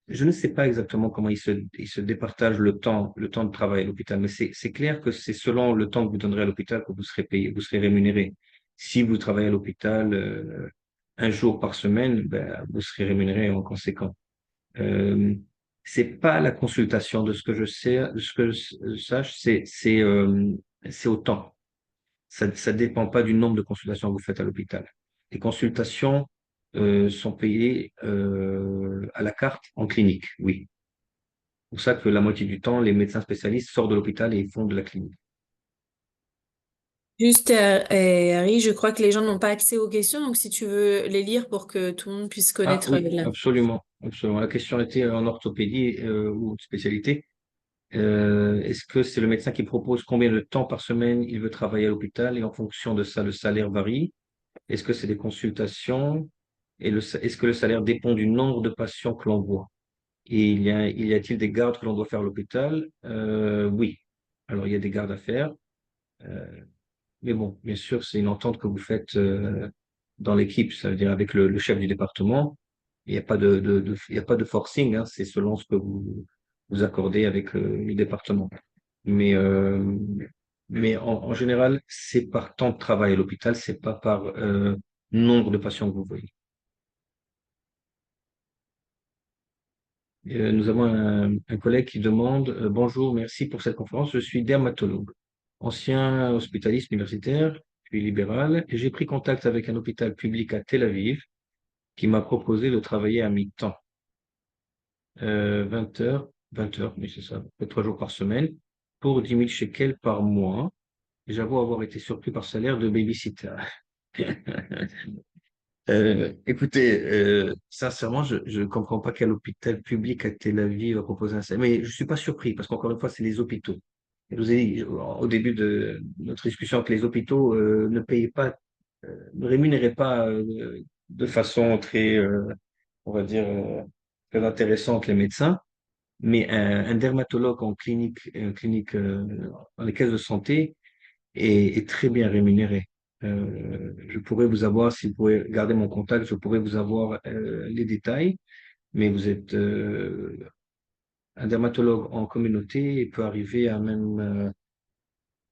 je ne sais pas exactement comment ils se départagent le temps de travail à l'hôpital, mais c'est clair que c'est selon le temps que vous donnerez à l'hôpital que vous serez payé, vous serez rémunéré. Si vous travaillez à l'hôpital un jour par semaine, ben, vous serez rémunéré en conséquent. Euh, c'est pas la consultation de ce que je sais, de ce que je sache, c'est au temps. Ça ne dépend pas du nombre de consultations que vous faites à l'hôpital. Les consultations sont payées à la carte en clinique, oui. pour ça que la moitié du temps, les médecins spécialistes sortent de l'hôpital et font de la clinique.
Juste, Harry, je crois que les gens n'ont pas accès aux questions, donc si tu veux les lire pour que tout le monde puisse
Ah
connaître
oui, absolument, absolument. La question était en orthopédie ou spécialité. Est-ce que c'est le médecin qui propose combien de temps par semaine il veut travailler à l'hôpital et en fonction de ça, le salaire varie? Est-ce que c'est des consultations? Est-ce que le salaire dépend du nombre de patients que l'on voit? Et y a-t-il des gardes que l'on doit faire à l'hôpital? Oui. Alors, il y a des gardes à faire. Euh, mais bon, bien sûr, c'est une entente que vous faites dans l'équipe, ça veut dire avec le chef du département. Il n'y a pas il y a pas de forcing, hein, c'est selon ce que vous accordez avec le département. Mais, euh, mais en général, c'est par temps de travail à l'hôpital, c'est pas par nombre de patients que vous voyez. Nous avons un collègue qui demande Bonjour, merci pour cette conférence. Je suis dermatologue, ancien hospitaliste universitaire, puis libéral, et j'ai pris contact avec un hôpital public à Tel Aviv qui m'a proposé de travailler à mi-temps, 20 heures, mais c'est ça, à peu près 3 jours par semaine, pour 10 000 shekels par mois. Et j'avoue avoir été surpris par ce salaire de babysitter. Écoutez, sincèrement, je ne comprends pas quel hôpital public à Tel Aviv va proposer un salaire. Mais je suis pas surpris, parce qu'encore une fois, c'est les hôpitaux. Je vous ai dit au début de notre discussion que les hôpitaux ne payaient pas, ne rémunéraient pas de façon très, on va dire, très intéressante les médecins. Mais un dermatologue en clinique dans les caisses de santé, est très bien rémunéré. Je pourrais vous avoir, si vous pouvez garder mon contact, je pourrais vous avoir les détails, mais vous êtes un dermatologue en communauté et peut arriver à même,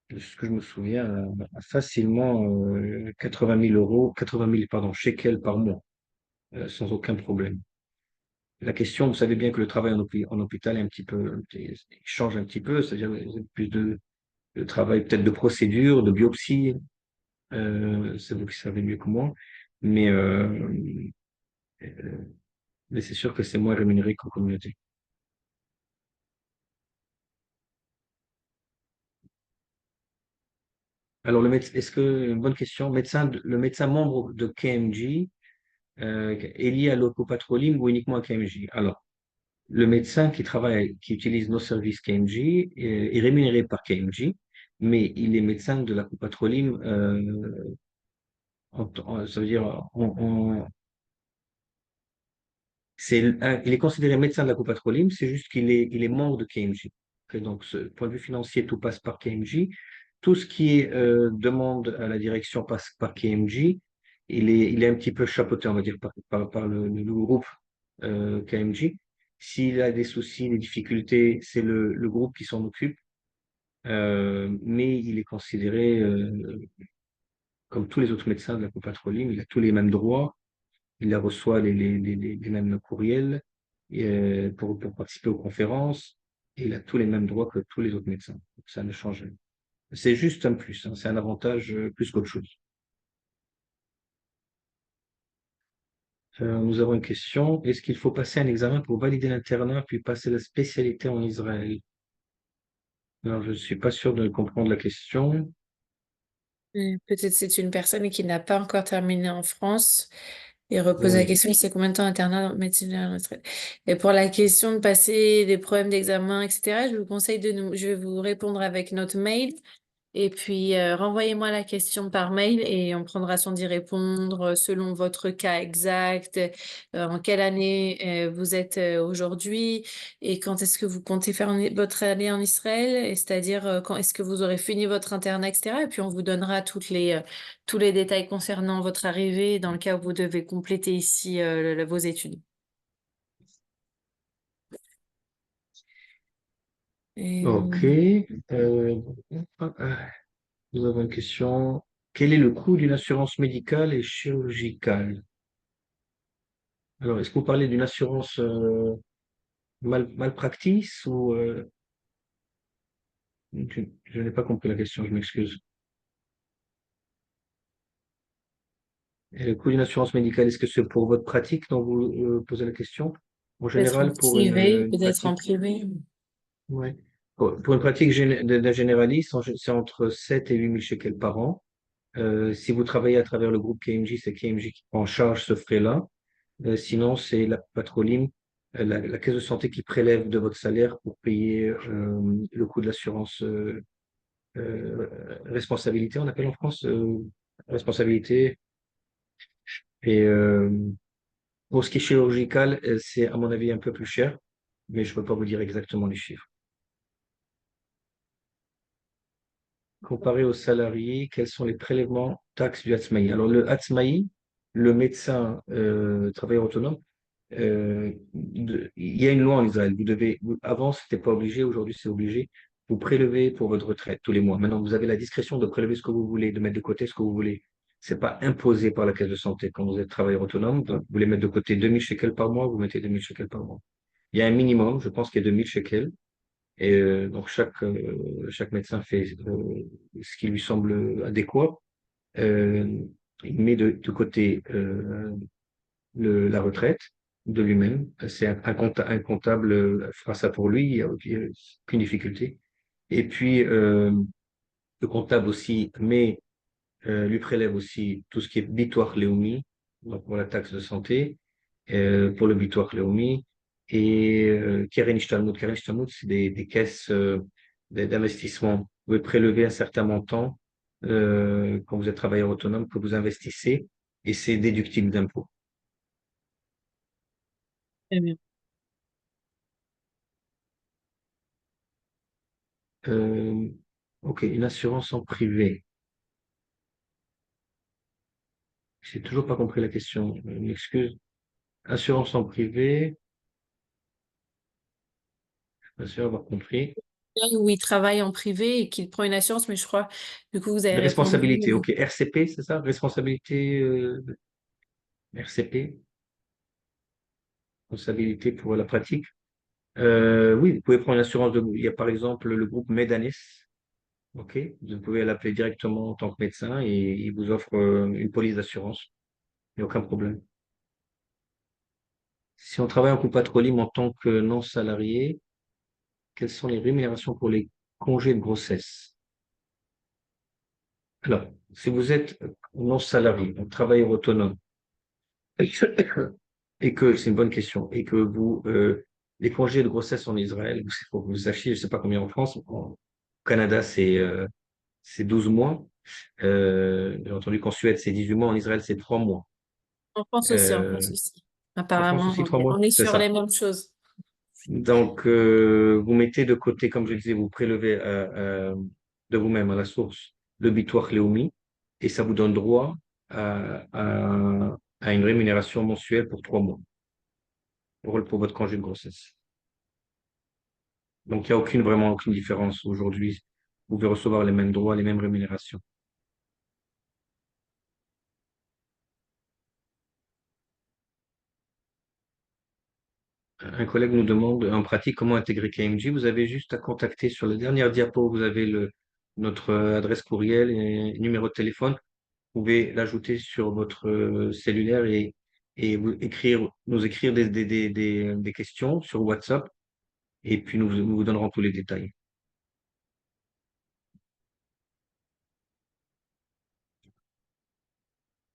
de ce que je me souviens, à facilement 80 000 euros, 80 000, pardon, shekels par mois, sans aucun problème. La question, vous savez bien que le travail en hôpital est un petit peu, il change un petit peu, c'est-à-dire vous avez plus de travail peut-être de procédure, de biopsie. C'est vous qui savez mieux que moi, mais, euh, mais c'est sûr que c'est moins rémunéré qu'en communauté. Alors, est-ce que, une bonne question, le médecin membre de KMG est lié à l'Ocopatrolim ou uniquement à KMG? Alors, le médecin qui utilise nos services KMG est rémunéré par KMG, mais il est médecin de la Copatrolim, ça veut dire il est considéré médecin de la Coupe Patrolim, c'est juste il est membre de KMJ. Donc, ce point de vue financier, tout passe par KMJ. Tout ce qui est demande à la direction passe par KMJ. Il est un petit peu chapeauté, on va dire, par le groupe KMJ. S'il a des soucis, des difficultés, c'est le groupe qui s'en occupe. Mais il est considéré comme tous les autres médecins de la Coupe Patrolim. Il a tous les mêmes droits. Il reçoit les mêmes courriels pour participer aux conférences et il a tous les mêmes droits que tous les autres médecins. Donc, ça ne change rien. C'est juste un plus, hein, c'est un avantage plus qu'autre chose. Nous avons une question. Est-ce qu'il faut passer un examen pour valider l'internat puis passer la spécialité en Israël? Alors, je ne suis pas sûr de comprendre la question.
peut-être c'est une personne qui n'a pas encore terminé en France et repose la
Oui.
question, c'est combien de temps internat en médecine générale en Israël? Et pour la question de passer des problèmes d'examen, etc., je vous conseille je vais vous répondre avec notre mail. Et puis, renvoyez-moi la question par mail et on prendra soin d'y répondre selon votre cas exact, en quelle année vous êtes aujourd'hui et quand est-ce que vous comptez faire votre année en Israël, et c'est-à-dire quand est-ce que vous aurez fini votre internat, etc. Et puis, on vous donnera tous les détails concernant votre arrivée dans le cas où vous devez compléter ici vos études.
OK.
Et,
Euh, nous avons une question. Quel est le coût d'une assurance médicale et chirurgicale? Alors, est-ce que vous parlez d'une assurance malpractice ou je n'ai pas compris la question, je m'excuse. Et le coût d'une assurance médicale, est-ce que c'est pour votre pratique dont vous posez la question? En
Peut-être en
général, pour
privé,
une
peut-être en
pratique,
privé.
ouais. Pour une pratique d'un généraliste, c'est entre 7 et 8 000 shekels par an. Si vous travaillez à travers le groupe KMJ, c'est KMJ qui prend en charge ce frais-là. Sinon, c'est la patroline, la caisse de santé qui prélève de votre salaire pour payer le coût de l'assurance responsabilité, on appelle en France, responsabilité. Et pour ce qui est chirurgical, c'est à mon avis un peu plus cher, mais je ne peux pas vous dire exactement les chiffres. Comparé aux salariés, quels sont les prélèvements taxes du Hatzmaï? Alors, le Hatzmaï, le médecin travailleur autonome, il y a une loi en Israël. Avant, ce n'était pas obligé, aujourd'hui, c'est obligé. Vous prélevez pour votre retraite tous les mois. Maintenant, vous avez la discrétion de prélever ce que vous voulez, de mettre de côté ce que vous voulez. C'est pas imposé par la caisse de santé. Quand vous êtes travailleur autonome, donc, vous voulez mettre de côté 2000 shekels par mois, vous mettez 2000 shekels par mois. Il y a un minimum, je pense qu'il y a 2000 shekels. Et donc, chaque médecin fait ce qui lui semble adéquat. Euh, il met de côté la retraite de lui-même. C'est un comptable fera ça pour lui, il n'y a aucune difficulté. Et puis, le comptable aussi lui prélève aussi tout ce qui est Bitoire Leumi, donc pour la taxe de santé, pour le Bitoire Leumi, et Keren Ishtalmut. Keren Ishtalmut, c'est des caisses d'investissement. Vous pouvez prélever un certain montant quand vous êtes travailleur autonome que vous investissez, et c'est déductible d'impôt.
Très bien.
Euh, ok, une assurance en privé. J'ai toujours pas compris la question. Une excuse. Assurance en privé, je suis pas sûr d'avoir compris.
Où il travaille en privé et qu'il prend une assurance, mais je crois, du coup, vous avez
De
répondu.
responsabilité, ok. RCP, c'est ça? Responsabilité RCP, responsabilité pour la pratique. Oui, vous pouvez prendre une assurance il y a par exemple le groupe Medanes, ok. Vous pouvez l'appeler directement en tant que médecin et il vous offre une police d'assurance. Il n'y a aucun problème. Si on travaille en coupe patronyme en tant que non salarié, quelles sont les rémunérations pour les congés de grossesse? Alors, si vous êtes non salarié, un travailleur autonome, et que c'est une bonne question, et que les congés de grossesse en Israël, pour que vous sachiez, je ne sais pas combien en France, au Canada c'est 12 mois, j'ai entendu qu'en Suède c'est 18 mois, en Israël c'est 3 mois.
En France aussi, en France
Euh,
aussi.
en France
Apparemment,
aussi 3 mois,
on est
c'est
sur les
ça.
mêmes choses.
Donc, vous mettez de côté, comme je disais, vous prélevez de vous-même à la source le bitoire Leumi et ça vous donne droit à une rémunération mensuelle pour 3 mois pour votre congé de grossesse. Donc, il n'y a vraiment aucune différence aujourd'hui. Vous pouvez recevoir les mêmes droits, les mêmes rémunérations. Un collègue nous demande en pratique comment intégrer KMG. Vous avez juste à contacter sur la dernière diapo, vous avez notre adresse courriel et numéro de téléphone. Vous pouvez l'ajouter sur votre cellulaire et nous écrire des questions sur WhatsApp et puis nous vous donnerons tous les détails.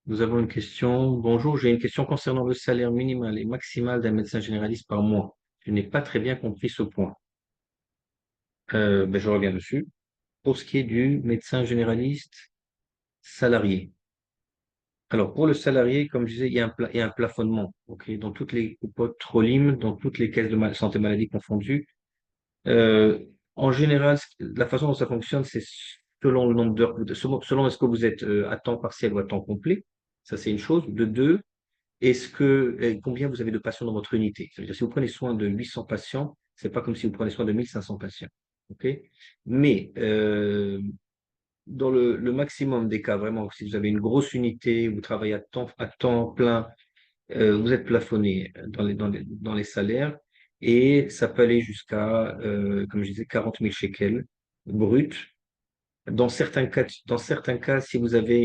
Nous avons une question. Bonjour, j'ai une question concernant le salaire minimal et maximal d'un médecin généraliste par mois. Je n'ai pas très bien compris ce point. Je reviens dessus. Pour ce qui est du médecin généraliste salarié. Alors, pour le salarié, comme je disais, il y a un plafonnement. Ok, dans toutes les trolim, dans toutes les caisses de santé maladie confondues. En général, la façon dont ça fonctionne, c'est selon le nombre d'heures, selon est-ce que vous êtes à temps partiel ou à temps complet. Ça, c'est une chose. De deux, combien vous avez de patients dans votre unité? Ça veut dire, si vous prenez soin de 800 patients, c'est pas comme si vous prenez soin de 1500 patients. OK? Mais dans le maximum des cas, vraiment, si vous avez une grosse unité, vous travaillez à temps plein, vous êtes plafonné dans les salaires et ça peut aller jusqu'à, comme je disais, 40 000 shekels brut. Dans certains cas, si vous avez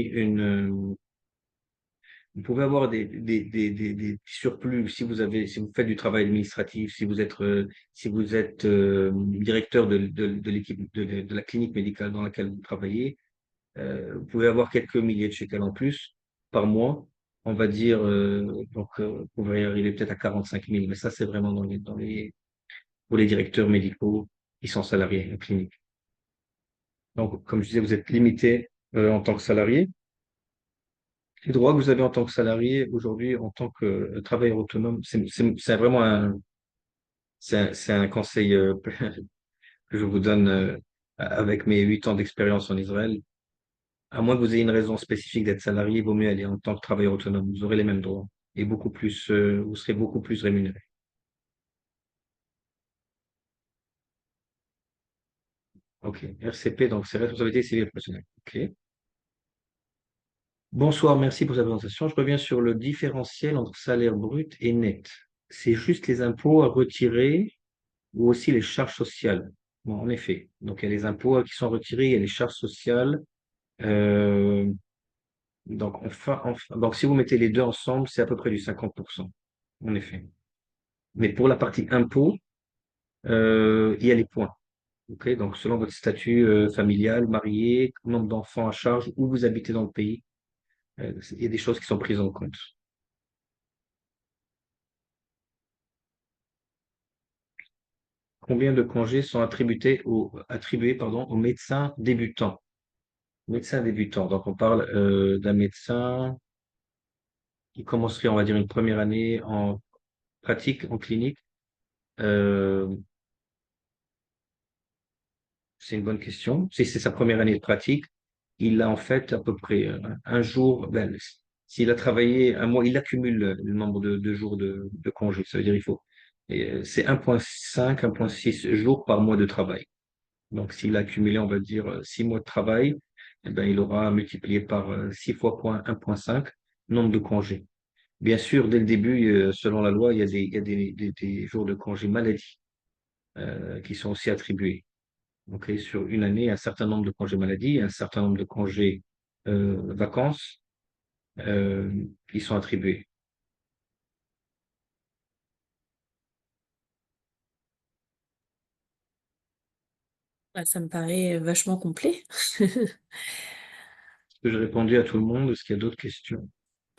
Vous pouvez avoir des surplus si vous faites du travail administratif, si vous êtes directeur de l'équipe de la clinique médicale dans laquelle vous travaillez. Vous pouvez avoir quelques milliers de shekels en plus par mois. On va dire, vous pouvez arriver peut-être à 45 000, mais ça, c'est vraiment pour les directeurs médicaux qui sont salariés en clinique. Donc, comme je disais, vous êtes limité en tant que salarié. Les droits que vous avez en tant que salarié aujourd'hui, en tant que travailleur autonome, c'est vraiment c'est un conseil que je vous donne avec mes 8 ans d'expérience en Israël. À moins que vous ayez une raison spécifique d'être salarié, il vaut mieux aller en tant que travailleur autonome. Vous aurez les mêmes droits et beaucoup plus, vous serez beaucoup plus rémunéré. OK. RCP, donc c'est responsabilité civile et professionnelle. OK. Bonsoir, merci pour cette présentation. Je reviens sur le différentiel entre salaire brut et net. C'est juste les impôts à retirer ou aussi les charges sociales. Bon, en effet. Donc, il y a les impôts qui sont retirés, il y a les charges sociales. Euh, donc, si vous mettez les deux ensemble, c'est à peu près du 50%. En effet. Mais pour la partie impôts, il y a les points. Ok, donc, selon votre statut familial, marié, nombre d'enfants à charge, où vous habitez dans le pays, il y a des choses qui sont prises en compte. Combien de congés sont attribués, aux médecins débutants? Médecin débutant. Donc, on parle d'un médecin qui commencerait, on va dire, une première année en pratique, en clinique. Euh, c'est une bonne question. Si c'est sa première année de pratique, il a en fait à peu près un jour. Ben, s'il a travaillé un mois, il accumule le nombre de jours de congé. Ça veut dire c'est 1,5, 1,6 jours par mois de travail. Donc, s'il a accumulé, on va dire, 6 mois de travail, eh ben, il aura multiplié par 6 fois 1,5 nombre de congés. Bien sûr, dès le début, selon la loi, il y a des jours de congé maladie qui sont aussi attribués. Donc, sur une année, un certain nombre de congés maladie, un certain nombre de congés vacances qui sont attribués.
Ouais, ça me paraît vachement complet.
Est-ce que j'ai répondu à tout le monde? Est-ce qu'il y a d'autres questions?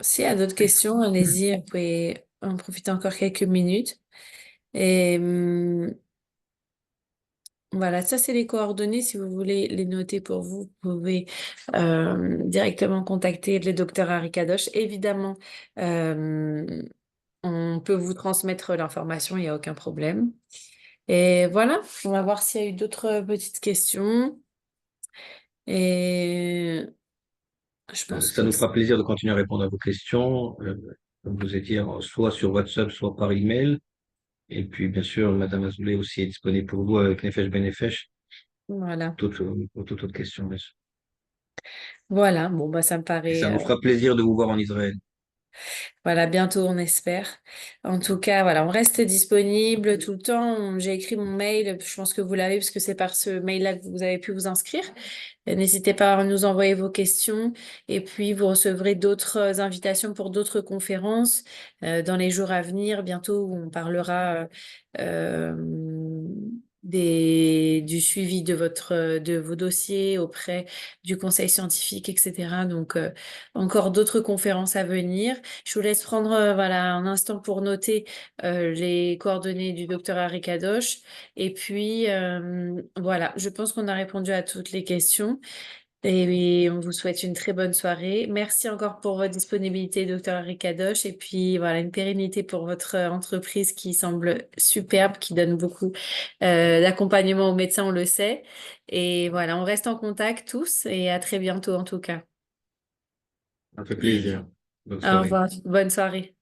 S'il y a d'autres questions, allez-y, vous pouvez en profiter encore quelques minutes. Et voilà, ça c'est les coordonnées. Si vous voulez les noter pour vous, vous pouvez directement contacter le docteur Harry Kadosh. Évidemment, euh, on peut vous transmettre l'information, il n'y a aucun problème. Et voilà, on va voir s'il y a eu d'autres petites questions. Et je pense
Ça
que
nous fera plaisir de continuer à répondre à vos questions, comme je vous ai dit, soit sur WhatsApp, soit par email. Et puis, bien sûr, Madame Azoulay aussi est disponible pour vous avec Nefesh Benefesh,
voilà.
pour toute autre question, bien sûr.
Voilà, bon bah ça me
Et ça
paraît
nous fera plaisir de vous voir en Israël.
voilà, bientôt, on espère. En tout cas, voilà, on reste disponible tout le temps. J'ai écrit mon mail, je pense que vous l'avez parce que c'est par ce mail-là que vous avez pu vous inscrire. N'hésitez pas à nous envoyer vos questions et puis vous recevrez d'autres invitations pour d'autres conférences dans les jours à venir, bientôt où on parlera du suivi de vos dossiers auprès du conseil scientifique, etc. Donc, encore d'autres conférences à venir. Je vous laisse prendre voilà, un instant pour noter les coordonnées du docteur Harry Kadosh. Et puis, voilà, je pense qu'on a répondu à toutes les questions. Et on vous souhaite une très bonne soirée. Merci encore pour votre disponibilité, docteur Harry Kadosh. Et puis, voilà, une pérennité pour votre entreprise qui semble superbe, qui donne beaucoup d'accompagnement aux médecins, on le sait. Et voilà, on reste en contact tous et à très bientôt en tout cas.
Ça fait plaisir. Bonne
Au
soirée.
revoir, bonne soirée.